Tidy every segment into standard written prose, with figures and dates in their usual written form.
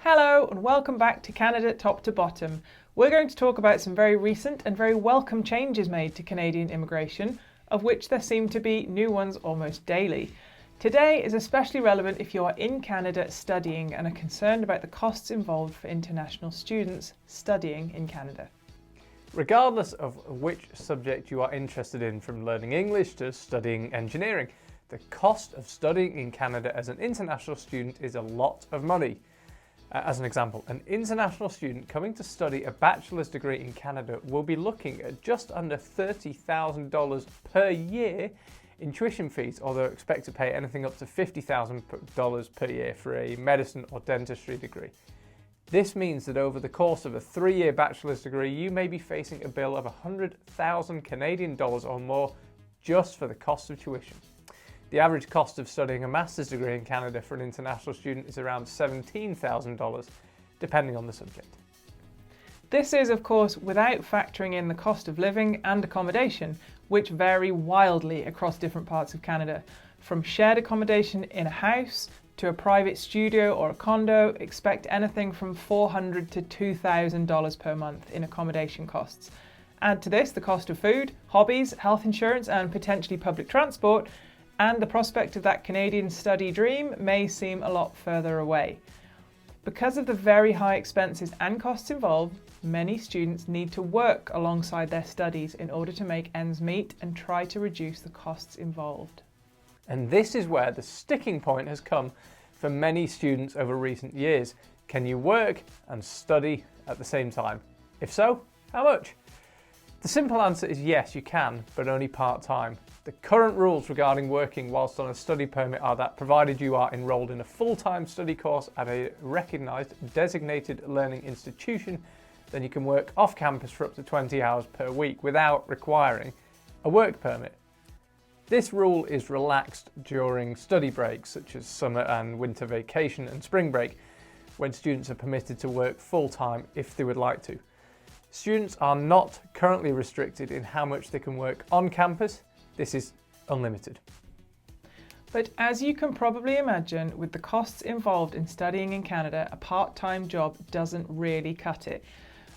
Hello and welcome back to Canada Top to Bottom. We're going to talk about some very recent and very welcome changes made to Canadian immigration, of which there seem to be new ones almost daily. Today is especially relevant if you are in Canada studying and are concerned about the costs involved for international students studying in Canada. Regardless of which subject you are interested in, from learning English to studying engineering, the cost of studying in Canada as an international student is a lot of money. As an example, an international student coming to study a bachelor's degree in Canada will be looking at just under $30,000 per year in tuition fees, although expect to pay anything up to $50,000 per year for a medicine or dentistry degree. This means that over the course of a 3-year bachelor's degree, you may be facing a bill of 100,000 Canadian dollars or more just for the cost of tuition. The average cost of studying a master's degree in Canada for an international student is around $17,000, depending on the subject. This is, of course, without factoring in the cost of living and accommodation, which vary wildly across different parts of Canada. From shared accommodation in a house to a private studio or a condo, expect anything from $400 to $2,000 per month in accommodation costs. Add to this the cost of food, hobbies, health insurance, and potentially public transport, and the prospect of that Canadian study dream may seem a lot further away. Because of the very high expenses and costs involved, many students need to work alongside their studies in order to make ends meet and try to reduce the costs involved. And this is where the sticking point has come for many students over recent years. Can you work and study at the same time? If so, how much? The simple answer is yes, you can, but only part-time. The current rules regarding working whilst on a study permit are that provided you are enrolled in a full-time study course at a recognised designated learning institution, then you can work off campus for up to 20 hours per week without requiring a work permit. This rule is relaxed during study breaks such as summer and winter vacation and spring break, when students are permitted to work full-time if they would like to. Students are not currently restricted in how much they can work on campus. This is unlimited. But as you can probably imagine, with the costs involved in studying in Canada, a part-time job doesn't really cut it.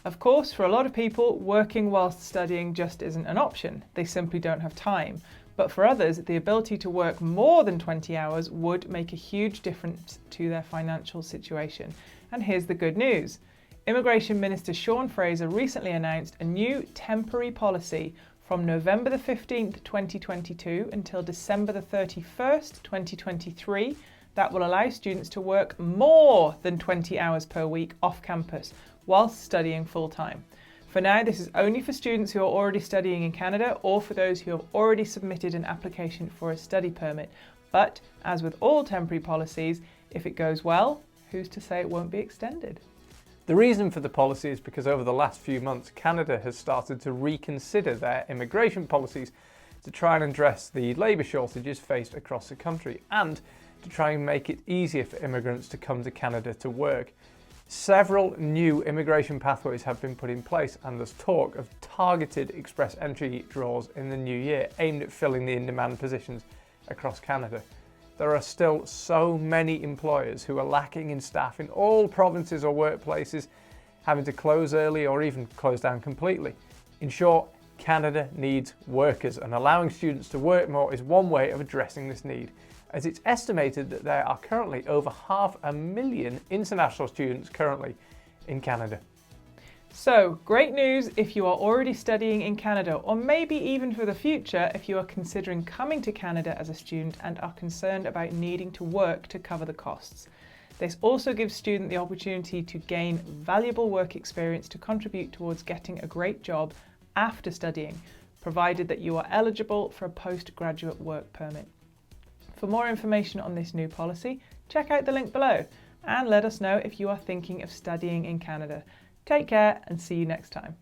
Of course, for a lot of people, working whilst studying just isn't an option. They simply don't have time. But for others, the ability to work more than 20 hours would make a huge difference to their financial situation. And here's the good news. Immigration Minister Fraser recently announced a new temporary policy from November the 15th, 2022 until December the 31st, 2023, that will allow students to work more than 20 hours per week off campus whilst studying full-time. For now, this is only for students who are already studying in Canada or for those who have already submitted an application for a study permit. But as with all temporary policies, if it goes well, who's to say it won't be extended? The reason for the policy is because over the last few months, Canada has started to reconsider their immigration policies to try and address the labour shortages faced across the country and to try and make it easier for immigrants to come to Canada to work. Several new immigration pathways have been put in place, and there's talk of targeted express entry draws in the new year aimed at filling the in-demand positions across Canada. There are still so many employers who are lacking in staff in all provinces or workplaces, having to close early or even close down completely. In short, Canada needs workers, and allowing students to work more is one way of addressing this need, as it's estimated that there are currently over 500,000 international students currently in Canada. So, great news if you are already studying in Canada, or maybe even for the future if you are considering coming to Canada as a student and are concerned about needing to work to cover the costs. This also gives students the opportunity to gain valuable work experience to contribute towards getting a great job after studying, provided that you are eligible for a postgraduate work permit. For more information on this new policy, check out the link below and let us know if you are thinking of studying in Canada. Take care and see you next time.